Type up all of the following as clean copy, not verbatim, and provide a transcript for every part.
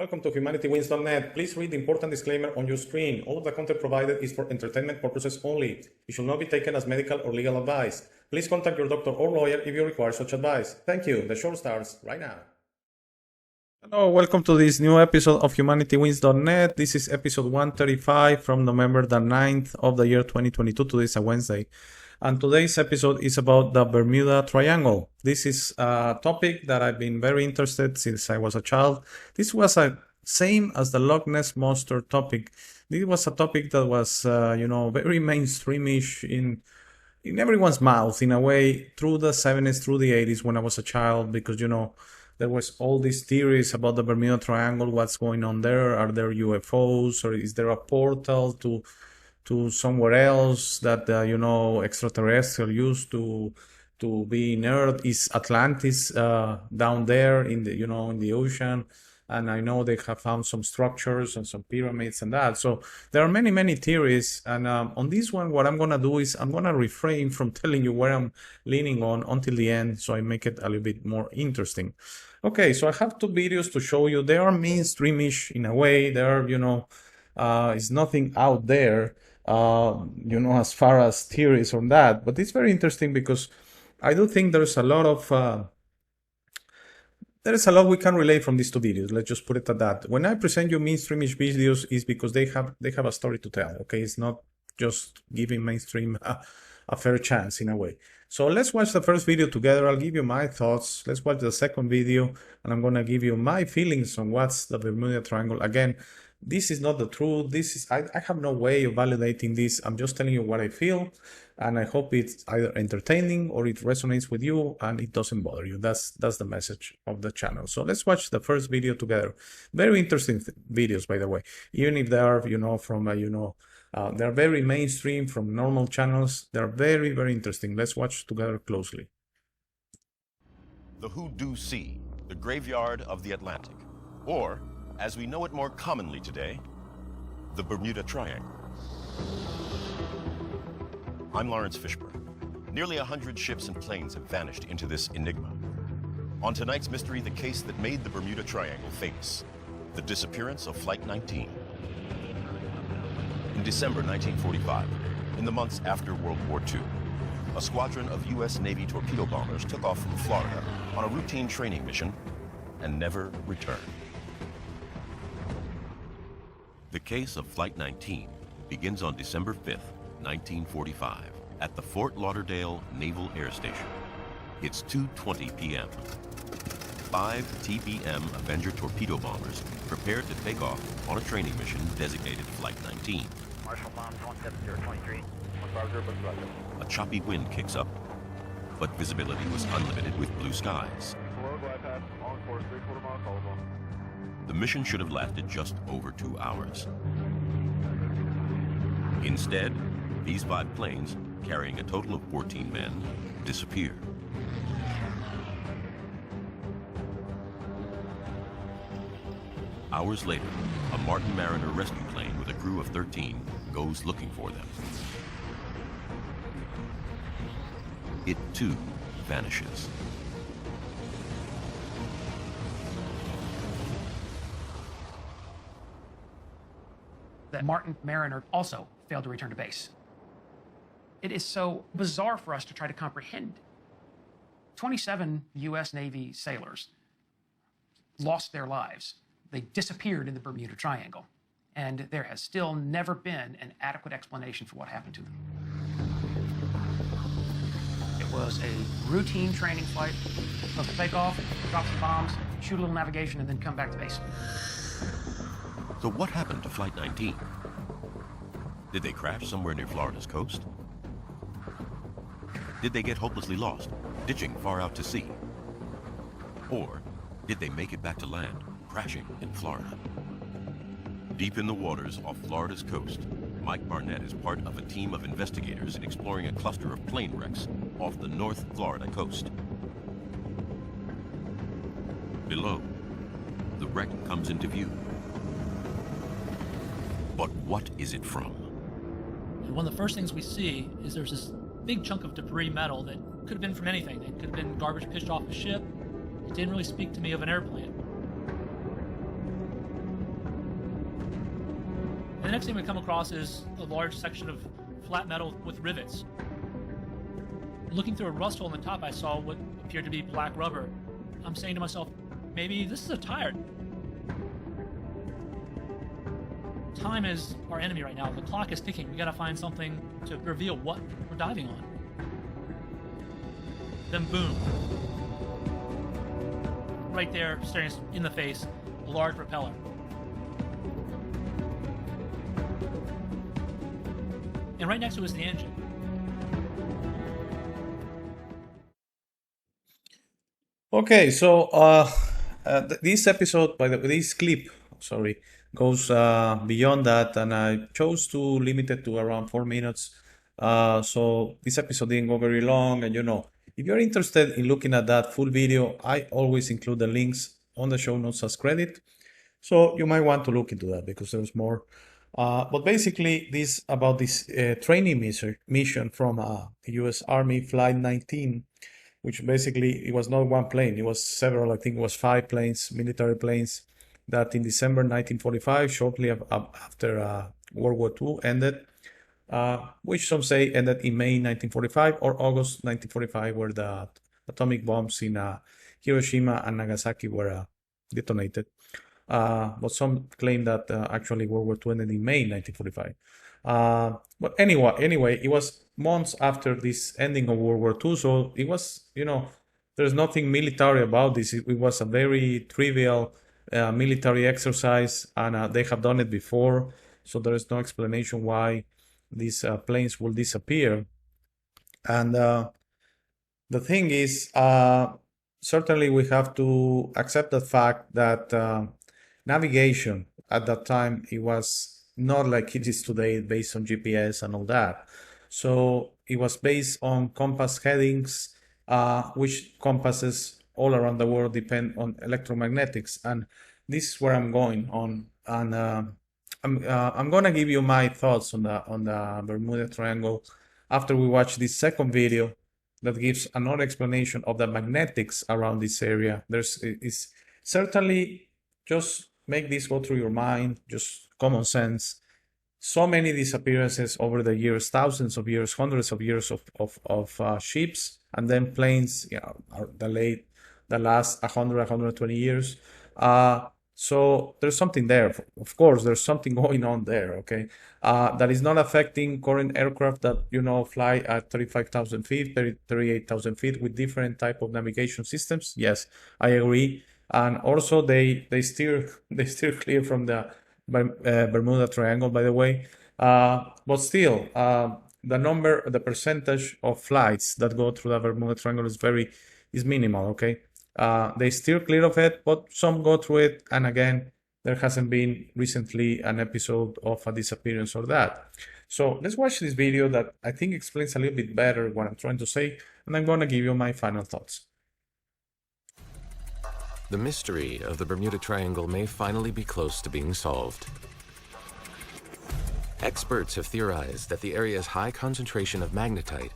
Welcome to humanitywins.net. Please read the important disclaimer on your screen. All of the content provided is for entertainment purposes only. It should not be taken as medical or legal advice. Please contact your doctor or lawyer if you require such advice. Thank you. The show starts right now. Hello, welcome to this new episode of humanitywins.net. This is episode 135 from November the 9th of the year 2022. Today is a Wednesday. And today's episode is about the Bermuda Triangle. This is a topic that I've been very interested since I was a child. This was a same as the Loch Ness Monster topic. This was a topic that was, very mainstreamish in everyone's mouth in a way through the 70s, through the 80s when I was a child, because, there was all these theories about the Bermuda Triangle. What's going on there? Are there UFOs, or is there a portal to somewhere else that extraterrestrial used to be in Earth? Is Atlantis down there in the ocean? And I know they have found some structures and some pyramids and that. So there are many theories. And on this one, what I'm gonna do is I'm gonna refrain from telling you where I'm leaning on until the end, so I make it a little bit more interesting. Okay, so I have two videos to show you. They are mainstreamish in a way. They are, it's nothing out there. As far as theories on that, but it's very interesting because I do think there's a lot we can relate from these two videos. Let's just put it at that. When I present you mainstreamish videos, is because they have a story to tell. Okay, it's not just giving mainstream a fair chance in a way. So let's watch the first video together. I'll give you my thoughts. Let's watch the second video, and I'm gonna give you my feelings on what's the Bermuda Triangle. Again, this is not the truth. I have no way of validating this. I'm just telling you what I feel, and I hope it's either entertaining or it resonates with you and it doesn't bother you. That's the message of the channel. So let's watch the first video together. Very interesting videos, by the way. Even if they are, they're very mainstream from normal channels. They're very interesting. Let's watch together closely. The Hoodoo Sea, the graveyard of the Atlantic, or as we know it more commonly today, the Bermuda Triangle. I'm Lawrence Fishburne. Nearly 100 ships and planes have vanished into this enigma. On tonight's mystery, the case that made the Bermuda Triangle famous, the disappearance of Flight 19. In December 1945, in the months after World War II, a squadron of U.S. Navy torpedo bombers took off from Florida on a routine training mission and never returned. The case of Flight 19 begins on December 5th, 1945, at the Fort Lauderdale Naval Air Station. It's 2:20 p.m. 5 TBM Avenger torpedo bombers prepared to take off on a training mission designated Flight 19. Marshall Bombs 17023. 150. A choppy wind kicks up, but visibility was unlimited with blue skies. Below glide path, on course, 3/4 mile callable. The mission should have lasted just over 2 hours. Instead, these 5 planes, carrying a total of 14 men, disappeared. Hours later, a Martin Mariner rescue plane with a crew of 13 goes looking for them. It too vanishes. That Martin Mariner also failed to return to base. It is so bizarre for us to try to comprehend. 27 U.S. Navy sailors lost their lives. They disappeared in the Bermuda Triangle, and there has still never been an adequate explanation for what happened to them. It was a routine training flight, supposed to take off, drop some bombs, shoot a little navigation, and then come back to base. So what happened to Flight 19? Did they crash somewhere near Florida's coast? Did they get hopelessly lost, ditching far out to sea? Or did they make it back to land, crashing in Florida? Deep in the waters off Florida's coast, Mike Barnett is part of a team of investigators in exploring a cluster of plane wrecks off the North Florida coast. Below, the wreck comes into view. But what is it from? And one of the first things we see is there's this big chunk of debris metal that could have been from anything. It could have been garbage pitched off a ship. It didn't really speak to me of an airplane. And the next thing we come across is a large section of flat metal with rivets. Looking through a rust hole in the top, I saw what appeared to be black rubber. I'm saying to myself, maybe this is a tire. Time is our enemy right now. The clock is ticking. We gotta find something to reveal what we're diving on. Then boom. Right there, staring us in the face, a large propeller. And right next to it is the engine. Okay, so this episode, this clip, sorry, goes beyond that, and I chose to limit it to around 4 minutes. So this episode didn't go very long, and if you're interested in looking at that full video, I always include the links on the show notes as credit. So you might want to look into that because there's more. But basically, this about this training mission from the U.S. Army Flight 19, which basically it was not one plane, it was several. I think it was 5 planes, military planes, that in December 1945, shortly after World War II ended, which some say ended in May 1945 or August 1945, where the atomic bombs in Hiroshima and Nagasaki were detonated. But some claim that actually World War II ended in May 1945. But anyway, it was months after this ending of World War II, so it was, there's nothing military about this. It was a very trivial military exercise, and they have done it before, so there is no explanation why these planes will disappear. And the thing is, certainly we have to accept the fact that navigation at that time, it was not like it is today based on GPS and all that. So it was based on compass headings, which compasses all around the world depend on electromagnetics. And this is where I'm going on. And I'm gonna give you my thoughts on the Bermuda Triangle after we watch this second video that gives another explanation of the magnetics around this area. Is certainly, just make this go through your mind, just common sense. So many disappearances over the years, thousands of years, hundreds of years of ships, and then planes, the last 100, 120 years. So there's something there. Of course, there's something going on there, okay? That is not affecting current aircraft that, fly at 35,000 feet, 38,000 feet with different type of navigation systems. Yes, I agree. And also they steer clear from the Bermuda Triangle, by the way. But still, the percentage of flights that go through the Bermuda Triangle is minimal, okay? They steer clear of it, but some go through it. And again, there hasn't been recently an episode of a disappearance or that. So let's watch this video that I think explains a little bit better what I'm trying to say. And I'm going to give you my final thoughts. The mystery of the Bermuda Triangle may finally be close to being solved. Experts have theorized that the area's high concentration of magnetite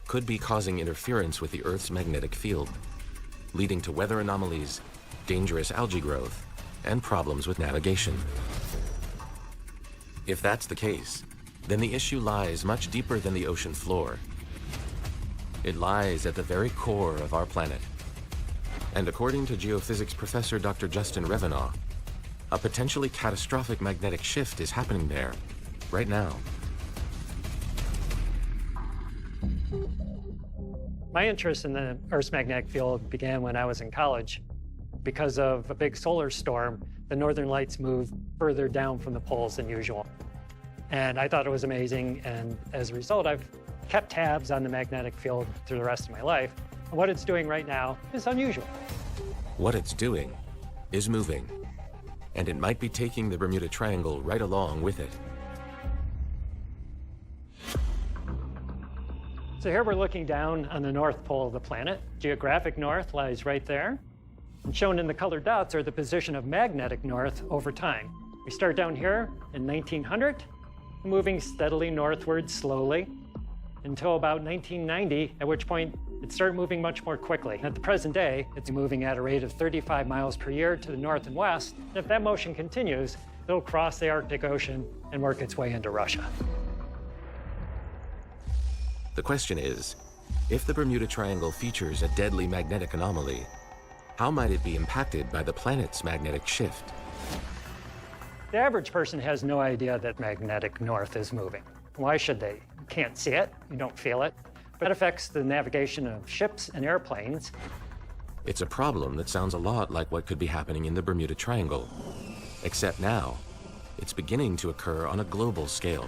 could be causing interference with the Earth's magnetic field, leading to weather anomalies, dangerous algae growth, and problems with navigation. If that's the case, then the issue lies much deeper than the ocean floor. It lies at the very core of our planet. And according to geophysics professor Dr. Justin Revenaugh, a potentially catastrophic magnetic shift is happening there, right now. My interest in the Earth's magnetic field began when I was in college. Because of a big solar storm, the northern lights moved further down from the poles than usual. And I thought it was amazing, and as a result, I've kept tabs on the magnetic field through the rest of my life. And what it's doing right now is unusual. What it's doing is moving, and it might be taking the Bermuda Triangle right along with it. So here we're looking down on the north pole of the planet. Geographic north lies right there. And shown in the colored dots are the position of magnetic north over time. We start down here in 1900, moving steadily northward slowly. until about 1990, at which point it started moving much more quickly. At the present day, it's moving at a rate of 35 miles per year to the north and west. And if that motion continues, it'll cross the Arctic Ocean and work its way into Russia. The question is, if the Bermuda Triangle features a deadly magnetic anomaly, how might it be impacted by the planet's magnetic shift? The average person has no idea that magnetic north is moving. Why should they? You can't see it, you don't feel it, but it affects the navigation of ships and airplanes. It's a problem that sounds a lot like what could be happening in the Bermuda Triangle, except now, it's beginning to occur on a global scale.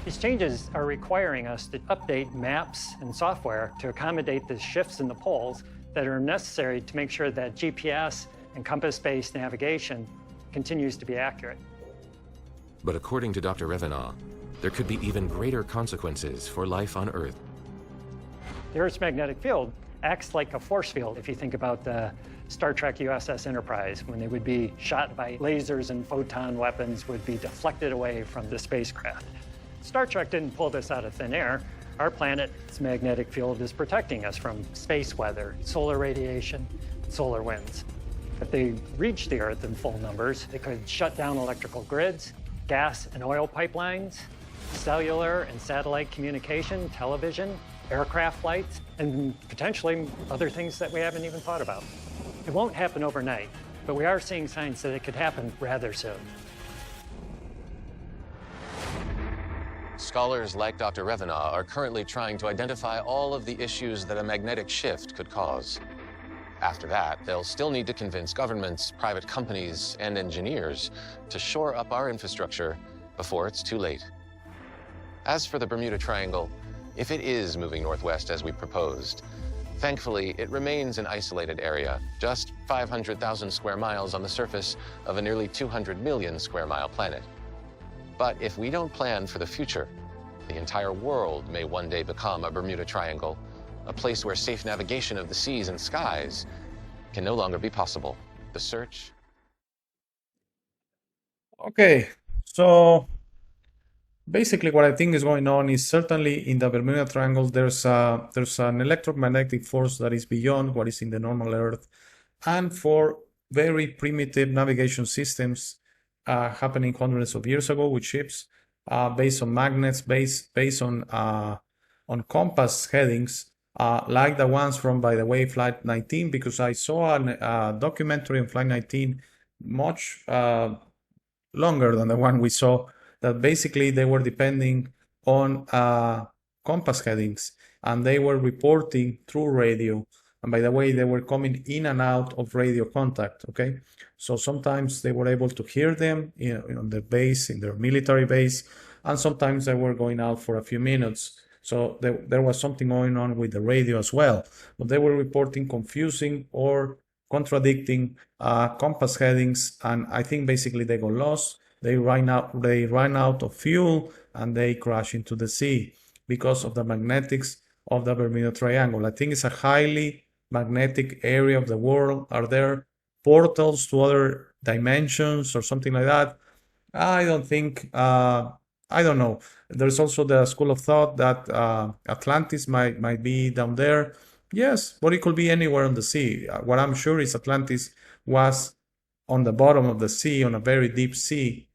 These changes are requiring us to update maps and software to accommodate the shifts in the poles that are necessary to make sure that GPS and compass-based navigation continues to be accurate. But according to Dr. Revenaugh, there could be even greater consequences for life on Earth. The Earth's magnetic field acts like a force field if you think about the Star Trek USS Enterprise, when they would be shot by lasers and photon weapons would be deflected away from the spacecraft. Star Trek didn't pull this out of thin air. Our planet's magnetic field is protecting us from space weather, solar radiation, solar winds. If they reached the Earth in full numbers, they could shut down electrical grids, gas and oil pipelines, cellular and satellite communication, television, aircraft flights, and potentially other things that we haven't even thought about. It won't happen overnight, but we are seeing signs that it could happen rather soon. Scholars like Dr. Revenaugh are currently trying to identify all of the issues that a magnetic shift could cause. After that, they'll still need to convince governments, private companies, and engineers to shore up our infrastructure before it's too late. As for the Bermuda Triangle, if it is moving northwest as we proposed, thankfully, it remains an isolated area, just 500,000 square miles on the surface of a nearly 200 million square mile planet. But if we don't plan for the future, the entire world may one day become a Bermuda Triangle, a place where safe navigation of the seas and skies can no longer be possible. The search. Okay, so basically what I think is going on is certainly in the Bermuda Triangle there's an electromagnetic force that is beyond what is in the normal Earth, and for very primitive navigation systems happening hundreds of years ago with ships, based on magnets, based on compass headings, like the ones from, by the way, Flight 19, because I saw a documentary on Flight 19 much longer than the one we saw, that basically they were depending on compass headings, and they were reporting through radio. And by the way, they were coming in and out of radio contact, okay? So sometimes they were able to hear them on the base, in their military base, and sometimes they were going out for a few minutes. So there was something going on with the radio as well. But they were reporting confusing or contradicting compass headings, and I think basically they got lost. They ran out of fuel, and they crash into the sea because of the magnetics of the Bermuda Triangle. I think it's a highly magnetic area of the world. Are there portals to other dimensions or something like that? I don't think. I don't know. There's also the school of thought that Atlantis might be down there. Yes, but it could be anywhere on the sea. What I'm sure is Atlantis was on the bottom of the sea, on a very deep sea,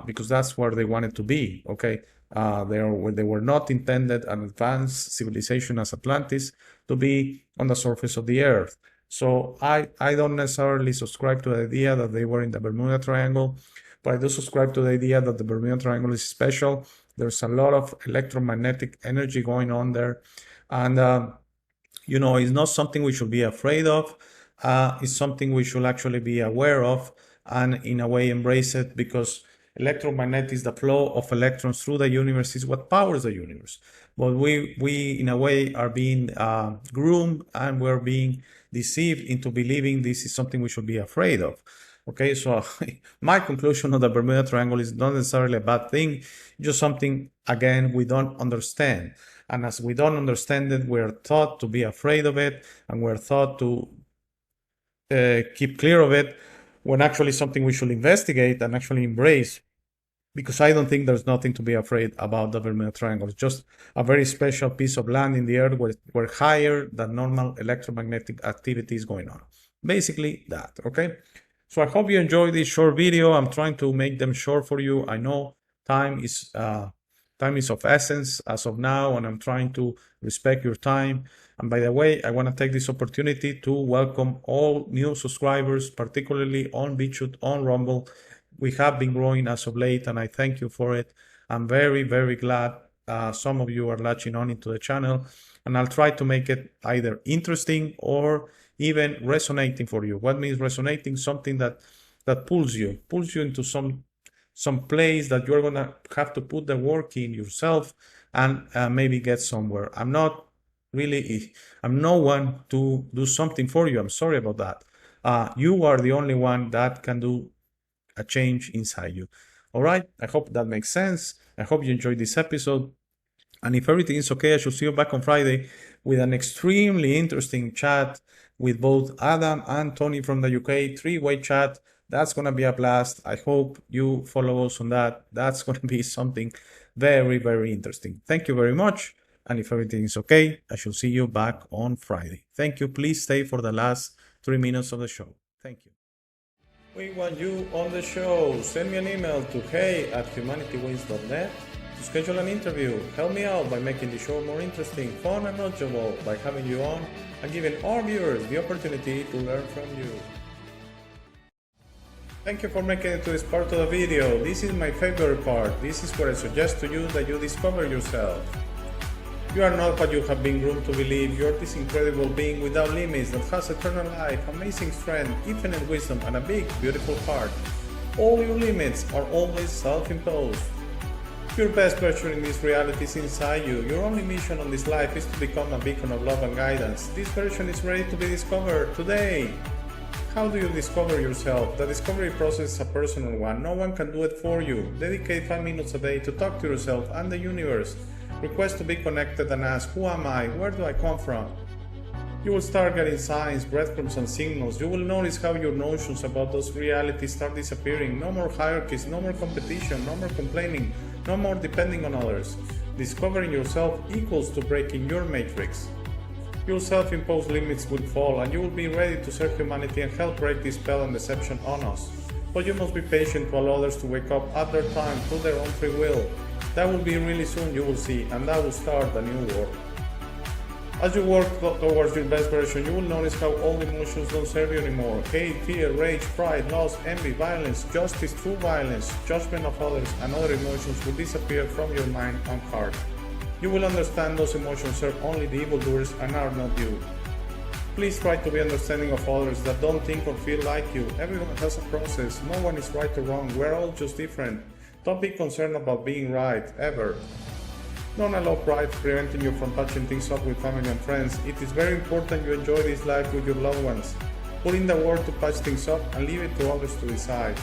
because that's where they wanted to be. Okay, they were not intended an advanced civilization as Atlantis to be on the surface of the Earth. So I don't necessarily subscribe to the idea that they were in the Bermuda Triangle, but I do subscribe to the idea that the Bermuda Triangle is special. There's a lot of electromagnetic energy going on there, and it's not something we should be afraid of. It's something we should actually be aware of, and in a way embrace it, because electromagnetic is the flow of electrons through the universe, is what powers the universe. But we in a way are being groomed, and we're being deceived into believing this is something we should be afraid of. Okay, so my conclusion of the Bermuda Triangle is not necessarily a bad thing, just something, again, we don't understand. And as we don't understand it, we're taught to be afraid of it, and we're taught to keep clear of it, when actually something we should investigate and actually embrace because I don't think there's nothing to be afraid about the Bermuda Triangle. It's just a very special piece of land in the earth where higher than normal electromagnetic activity is going on. Basically that, okay? So I hope you enjoyed this short video. I'm trying to make them short for you. I know time is of essence as of now, and I'm trying to respect your time. And by the way, I want to take this opportunity to welcome all new subscribers, particularly on BitChute, on Rumble. We have been growing as of late, and I thank you for it. I'm very, very glad some of you are latching on into the channel, and I'll try to make it either interesting or even resonating for you. What means resonating? Something that pulls you into some place that you're gonna have to put the work in yourself and maybe get somewhere. I'm no one to do something for you. I'm sorry about that. You are the only one that can do a change inside you. All right, I hope that makes sense. I hope you enjoyed this episode, and if everything is okay, I should see you back on Friday with an extremely interesting chat with both Adam and Tony from the UK, three-way chat. That's going to be a blast. I hope you follow us on that. That's going to be something very, very interesting. Thank you very much. And if everything is okay, I shall see you back on Friday. Thank you. Please stay for the last 3 minutes of the show. Thank you. We want you on the show. Send me an email to hey@humanitywins.net to schedule an interview. Help me out by making the show more interesting, fun, and knowledgeable by having you on and giving our viewers the opportunity to learn from you. Thank you for making it to this part of the video. This is my favorite part. This is where I suggest to you that you discover yourself. You are not what you have been groomed to believe. You are this incredible being without limits that has eternal life, amazing strength, infinite wisdom, and a big, beautiful heart. All your limits are always self-imposed. Your best version in this reality is inside you. Your only mission on this life is to become a beacon of love and guidance. This version is ready to be discovered today. How do you discover yourself? The discovery process is a personal one. No one can do it for you. Dedicate 5 minutes a day to talk to yourself and the universe. Request to be connected and ask, who am I? Where do I come from? You will start getting signs, breadcrumbs, and signals. You will notice how your notions about those realities start disappearing. No more hierarchies, no more competition, no more complaining, no more depending on others. Discovering yourself equals to breaking your matrix. Your self-imposed limits will fall, and you will be ready to serve humanity and help break this spell and deception on us. But you must be patient to allow others to wake up at their time through their own free will. That will be really soon, you will see, and that will start a new world. As you work towards your best version, you will notice how all emotions don't serve you anymore. Hate, fear, rage, pride, loss, envy, violence, justice, true violence, judgment of others, and other emotions will disappear from your mind and heart. You will understand those emotions serve only the evildoers and are not you. Please try to be understanding of others that don't think or feel like you. Everyone has a process. No one is right or wrong. We're all just different. Don't be concerned about being right, ever. Don't allow pride preventing you from patching things up with family and friends. It is very important you enjoy this life with your loved ones. Put in the work to patch things up and leave it to others to decide.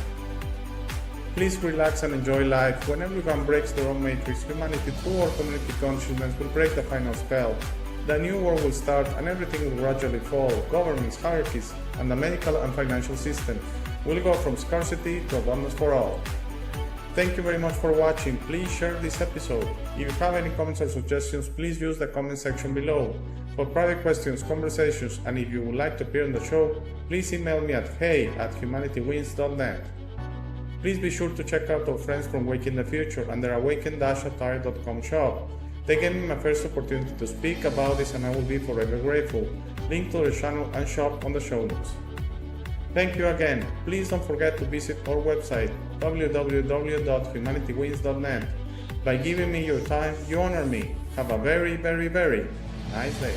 Please relax and enjoy life. When everyone breaks their own matrix, humanity through our community consciousness will break the final spell. The new world will start and everything will gradually fall. Governments, hierarchies, and the medical and financial system will go from scarcity to abundance for all. Thank you very much for watching. Please share this episode. If you have any comments or suggestions, please use the comment section below. For private questions, conversations, and if you would like to appear on the show, please email me at hey@humanitywins.net. Please be sure to check out our friends from Waking the Future and their awaken-attire.com shop. They gave me my first opportunity to speak about this and I will be forever grateful. Link to their channel and shop on the show notes. Thank you again. Please don't forget to visit our website www.humanitywins.net. By giving me your time, you honor me. Have a very, very, very nice day.